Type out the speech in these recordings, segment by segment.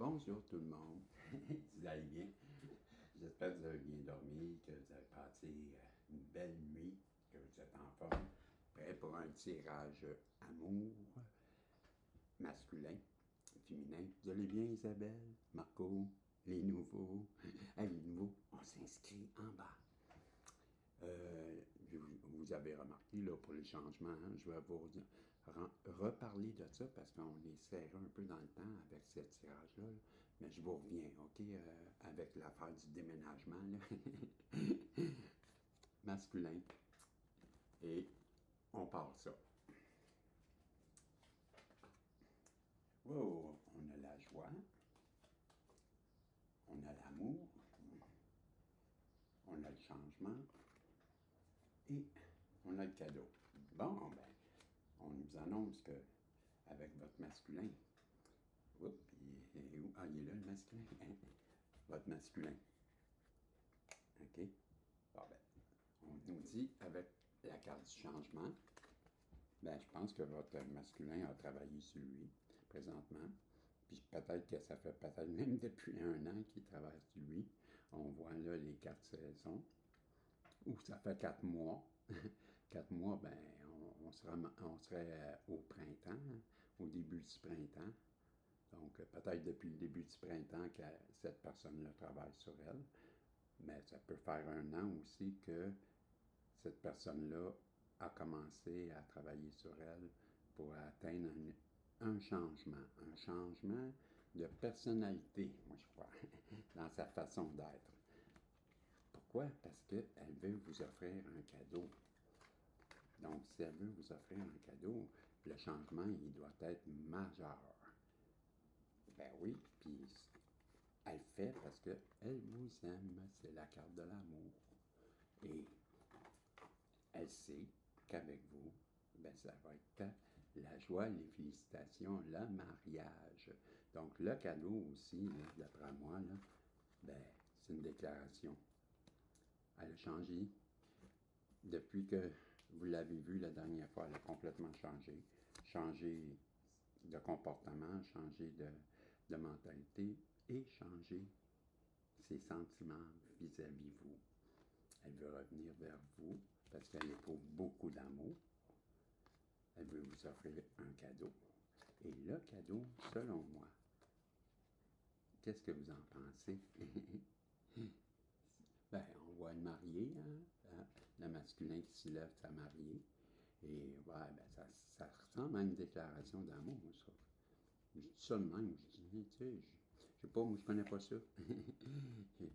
Bonjour tout le monde, vous allez bien? J'espère que vous avez bien dormi, que vous avez passé une belle nuit, que vous êtes en forme, prêt pour un tirage amour masculin, féminin. Vous allez bien Isabelle, Marco, les nouveaux? Les nouveaux, on s'inscrit en bas. Vous avez remarqué là, pour les changements, je vais vous reparler de ça parce qu'on est serré un peu dans le temps avec ce tirage-là. Mais je vous reviens, OK, avec l'affaire du déménagement là. Masculin. Et on part ça. Oh, on a la joie, on a l'amour, on a le changement et on a le cadeau. Bon, ben, on nous annonce que avec votre masculin, oups, il est là le masculin, votre masculin, OK? Bon, ben, on nous dit avec la carte du changement, ben, je pense que votre masculin a travaillé sur lui présentement. Puis peut-être que ça fait peut-être même depuis 1 an qu'il travaille sur lui. On voit là les 4 saisons. Ou ça fait 4 mois. 4 mois, ben, on serait au printemps, au début du printemps. Donc, peut-être depuis le début du printemps que cette personne-là travaille sur elle. Mais ça peut faire 1 an aussi que cette personne-là a commencé à travailler sur elle pour atteindre un changement de personnalité, moi je crois, dans sa façon d'être. Pourquoi? Parce qu'elle veut vous offrir un cadeau. Donc, si elle veut vous offrir un cadeau, le changement, il doit être majeur. Ben oui, puis elle fait parce qu'elle vous aime, c'est la carte de l'amour. Et elle sait qu'avec vous, ben ça va être la joie, les félicitations, le mariage. Donc, le cadeau aussi, d'après moi, là, ben, c'est une déclaration. Elle a changé. Depuis que vous l'avez vue la dernière fois, elle a complètement changé. Changé de comportement, changé de mentalité et changé ses sentiments vis-à-vis vous. Elle veut revenir vers vous parce qu'elle éprouve beaucoup d'amour. Elle veut vous offrir un cadeau. Et le cadeau, selon moi, qu'est-ce que vous en pensez? Ben, on voit le marié, hein? Le masculin qui se lève sa mariée. Et ouais, ben, ça ressemble à une déclaration d'amour, ça. Je dis ça de même, je dis, tu sais, je sais pas, moi je connais pas ça. J'ai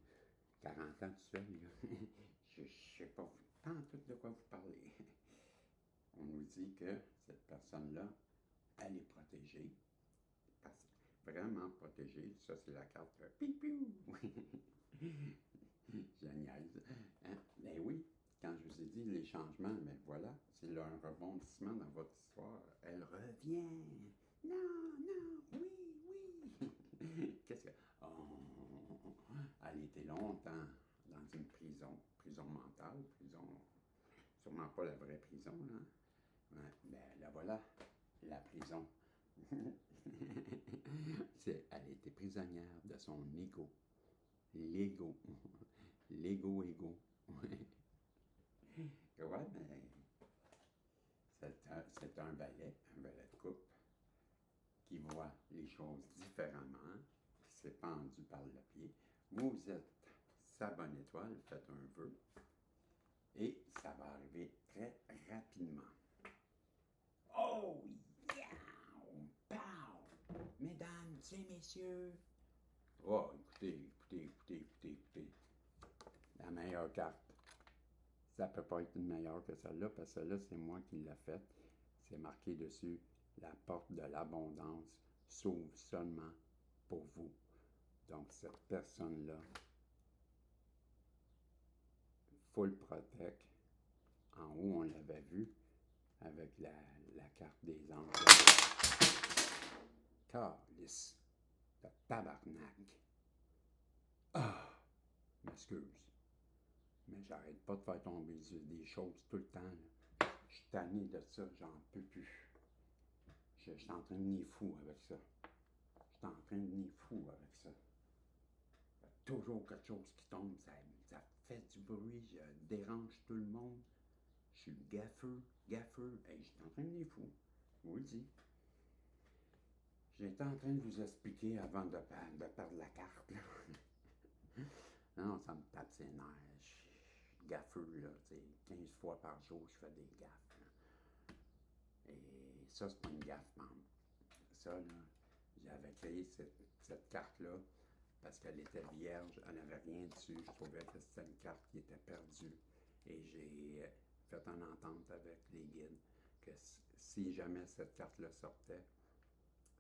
40 ans tout seul, là. Je sais pas pas en tout de quoi vous parlez. On nous dit que cette personne-là, elle est protégée. Vraiment protégée. Ça, c'est la carte piou. Génial. Hein? Ben oui, quand je vous ai dit les changements, mais voilà, c'est un rebondissement dans votre histoire. Elle revient. Non, non, oui, oui. Qu'est-ce que. Oh, elle était longtemps dans une prison mentale, sûrement pas la vraie prison, là. Ouais, ben la voilà, la prison. Elle était prisonnière de son ego. L'ego. L'ego. Ouais, mais c'est un valet de couple, qui voit les choses différemment, qui s'est pendu par le pied. Vous êtes sa bonne étoile, faites un vœu, et ça va arriver très rapidement. Oh, yeah! Pow! Mesdames et messieurs! Oh, écoutez. La meilleure carte. Ça peut pas être une meilleure que celle-là, parce que celle-là, c'est moi qui l'ai faite. C'est marqué dessus, la porte de l'abondance s'ouvre seulement pour vous. Donc, cette personne-là, full protect. En haut, on l'avait vu avec la carte des anges. Calice de tabarnak. Ah, m'excuse. Mais j'arrête pas de faire tomber des choses tout le temps, là. Je suis tanné de ça, j'en peux plus. Je suis en train de nier fou avec ça. Je suis en train de nier fou avec toujours quelque chose qui tombe, ça fait du bruit, je dérange tout le monde. Je suis gaffeux, gaffeux. Hey, je suis en train de les fous, je vous le dis. J'étais en train de vous expliquer avant de perdre la carte, là. Non, ça me tape ses nerfs. Je suis gaffeux, là, tu sais, 15 fois par jour, je fais des gaffes, là. Et ça, c'est pas une gaffe, maman. Ça, là, j'avais créé cette carte-là parce qu'elle était vierge, elle n'avait rien dessus. Je trouvais que c'était une carte qui était perdue. Et j'ai fait une entente avec les guides que si jamais cette carte-là sortait,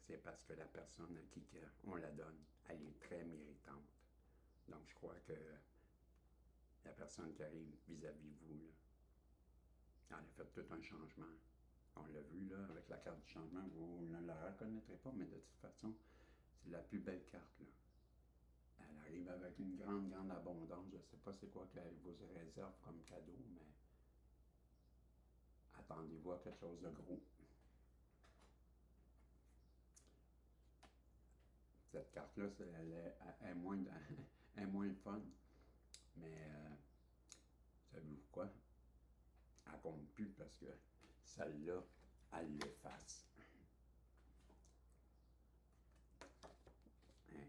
c'est parce que la personne à qui on la donne, elle est très méritante. Donc, je crois que la personne qui arrive vis-à-vis vous, là, elle a fait tout un changement. On l'a vu, là, avec la carte du changement, vous ne la reconnaîtrez pas, mais de toute façon, c'est la plus belle carte, là. Elle arrive avec une grande, grande abondance. Je ne sais pas c'est quoi qu'elle vous réserve comme cadeau, mais attendez-vous à quelque chose de gros. Cette carte-là, elle est moins, elle est moins fun, mais savez-vous quoi? Elle compte plus parce que celle-là, elle l'efface. Hein?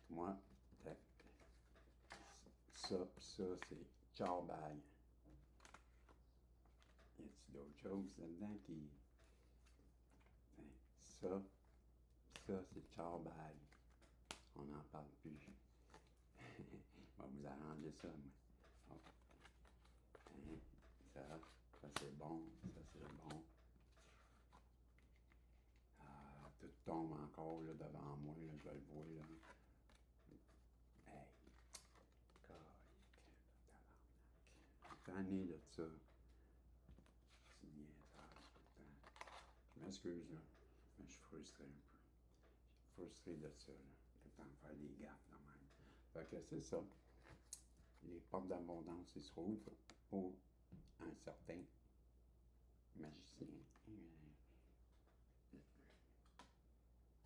Moi, ça, c'est ciao bye. Y a-t-il d'autres choses là-dedans qui. Hein? Ça, c'est ciao bye. On n'en parle plus. Je vais vous arranger ça, moi. Oh. Hein? Ça c'est bon, ça c'est bon. Ah, tout tombe encore là, devant moi, là, je le vois là. Hey, calique, tabarnak. Tanné de ça. C'est niaisage, putain. Je m'excuse là, mais je suis frustré un peu. Je suis frustré de ça, là. Tout le temps faire des gaffes de même. Fait que c'est ça. Les portes d'abondance, ils se rouvrent pour un certain magicien.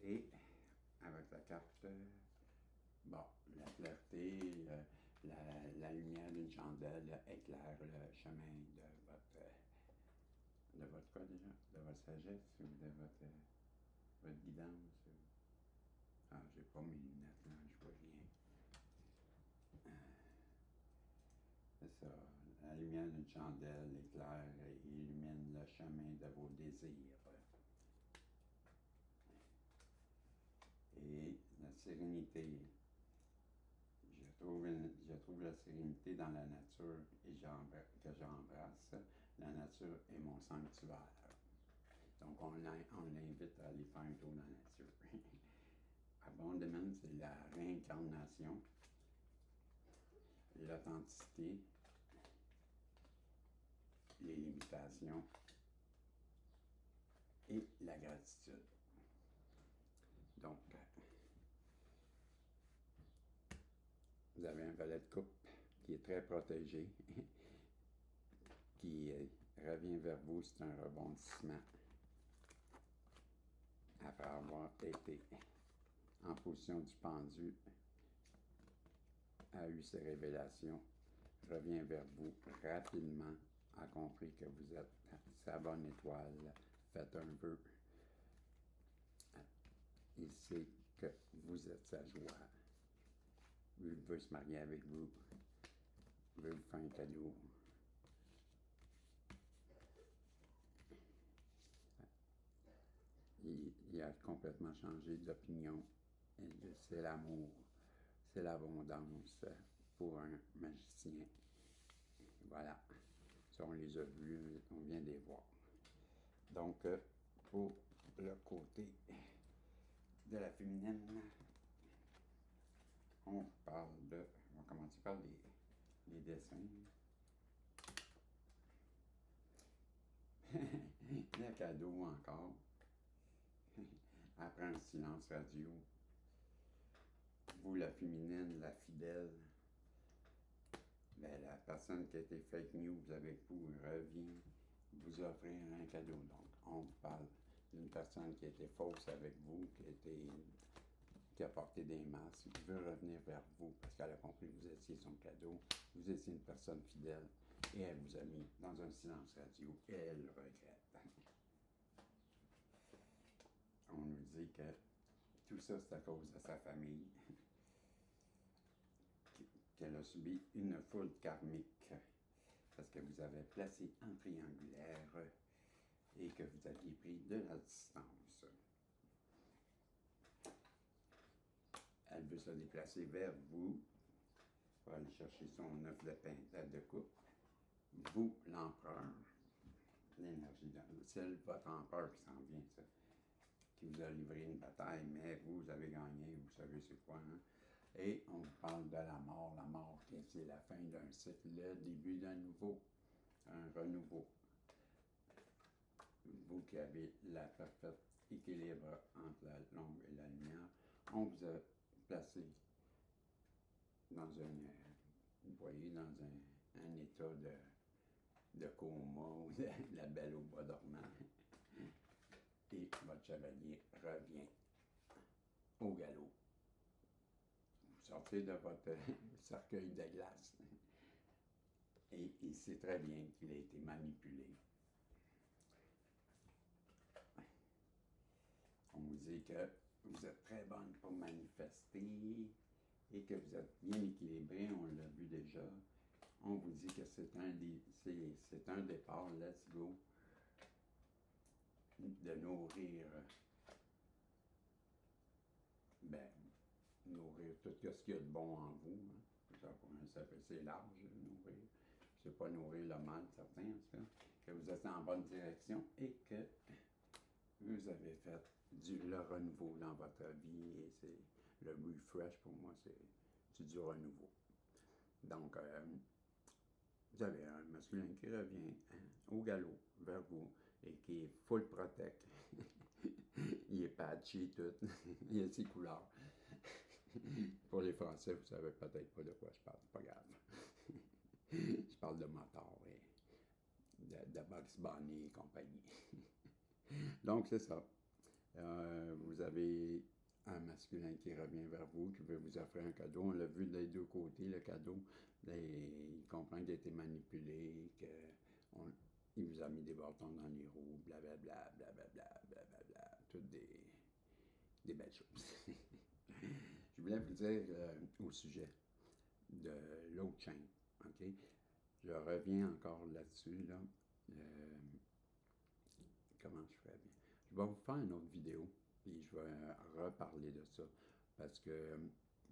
Et avec la carte, bon, la clarté, la lumière d'une chandelle éclaire le chemin de votre quoi déjà? De votre sagesse ou de votre guidance? Ah, j'ai pas mes lunettes là, je vois rien. C'est ça. La lumière d'une chandelle éclaire et illumine le chemin de vos désirs. Et la sérénité. Je trouve la sérénité dans la nature et que j'embrasse. La nature est mon sanctuaire. Donc, on l'invite à aller faire un tour dans la nature. Abondamment, c'est la réincarnation, l'authenticité, les limitations et la gratitude. Donc, vous avez un valet de coupe qui est très protégé, qui revient vers vous, c'est un rebondissement. Après avoir été en position du pendu, a eu ses révélations, revient vers vous rapidement, a compris que vous êtes sa bonne étoile, faites un vœu. Il sait que vous êtes sa joie. Il veut se marier avec vous. Il veut vous faire un cadeau. Il a complètement changé d'opinion. C'est l'amour, c'est l'abondance pour un magicien. Voilà. Ça, on les a vus, on vient de les voir. Donc, pour le côté de la féminine, on va commencer par les dessins. Le cadeau encore. Après un silence radio. Vous, la féminine, la fidèle, ben, la personne qui a été fake news avec vous revient vous offrir un cadeau. Donc, on vous parle une personne qui était fausse avec vous, qui a porté des masques, qui veut revenir vers vous parce qu'elle a compris que vous étiez son cadeau, vous étiez une personne fidèle et elle vous a mis dans un silence radio et elle le regrette. On nous dit que tout ça, c'est à cause de sa famille, qu'elle a subi une foule karmique parce que vous avez placé en triangulaire et que vous aviez pris de la distance. Elle veut se déplacer vers vous pour aller chercher son œuf de pintade de coupe. Vous, l'empereur, l'énergie, c'est votre empereur qui s'en vient, ça, qui vous a livré une bataille, mais vous avez gagné, vous savez c'est quoi, hein? Et on vous parle de la mort, c'est la fin d'un cycle, le début d'un nouveau, un renouveau. Vous qui avez la parfaite équilibre entre la l'ombre et la lumière, on vous a placé dans vous voyez, dans un état de coma ou de la belle au bois dormant. Et votre chevalier revient au galop. Vous sortez de votre cercueil de glace. Et il sait très bien qu'il a été manipulé. On vous dit que vous êtes très bonne pour manifester et que vous êtes bien équilibré, on l'a vu déjà. On vous dit que c'est un départ, let's go, de nourrir, nourrir tout ce qu'il y a de bon en vous. Hein. C'est large, nourrir. C'est pas nourrir le mal, certain, en tout cas. Que vous êtes en bonne direction et que vous avez fait le renouveau dans votre vie et c'est le refresh pour moi, c'est du renouveau. Donc, vous avez un masculin qui revient au galop vers vous et qui est full protect. Il est patchy tout, il a ses couleurs. Pour les Français, vous savez peut-être pas de quoi je parle, c'est pas grave. Je parle de moteur et de Bugs Bunny et compagnie. Donc, c'est ça. Vous avez un masculin qui revient vers vous, qui veut vous offrir un cadeau. On l'a vu des deux côtés, le cadeau. Il comprend qu'il a été manipulé, qu'il vous a mis des bâtons dans les roues, blablabla, blablabla, blablabla, toutes des belles choses. Je voulais vous dire au sujet de l'autre chaîne, OK? Je reviens encore là-dessus, là. Comment je ferais bien? Je vais vous faire une autre vidéo, puis je vais reparler de ça, parce que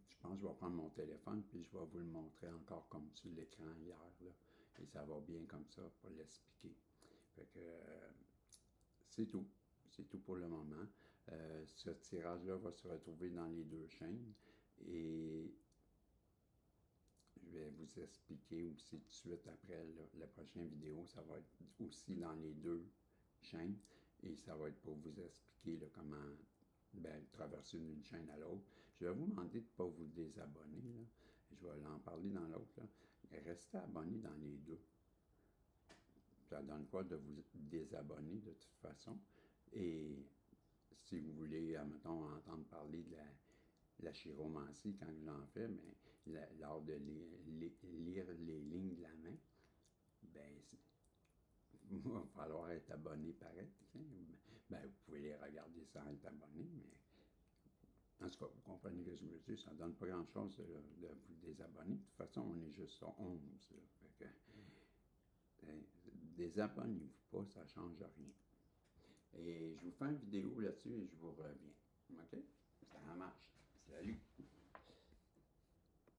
je pense que je vais prendre mon téléphone, puis je vais vous le montrer encore comme sur l'écran hier, là, et ça va bien comme ça pour l'expliquer. Fait que c'est tout. C'est tout pour le moment. Ce tirage-là va se retrouver dans les deux chaînes, et je vais vous expliquer aussi tout de suite après la prochaine vidéo. Ça va être aussi dans les deux chaînes et ça va être pour vous expliquer là, comment traverser d'une chaîne à l'autre. Je vais vous demander de ne pas vous désabonner. Là. Je vais en parler dans l'autre. Restez abonné dans les deux. Ça donne quoi de vous désabonner de toute façon. Et si vous voulez, admettons, entendre parler de la chiromancie, quand j'en fais, mais lors de lire les lignes de la main, il va falloir être abonné pareil. Vous pouvez les regarder sans être abonné, mais en tout cas, vous comprenez ce que je veux dire, ça ne donne pas grand-chose de vous désabonner. De toute façon, on est juste à 11. Désabonnez-vous pas, ça ne change rien. Et je vous fais une vidéo là-dessus et je vous reviens. OK? Ça marche. Salut!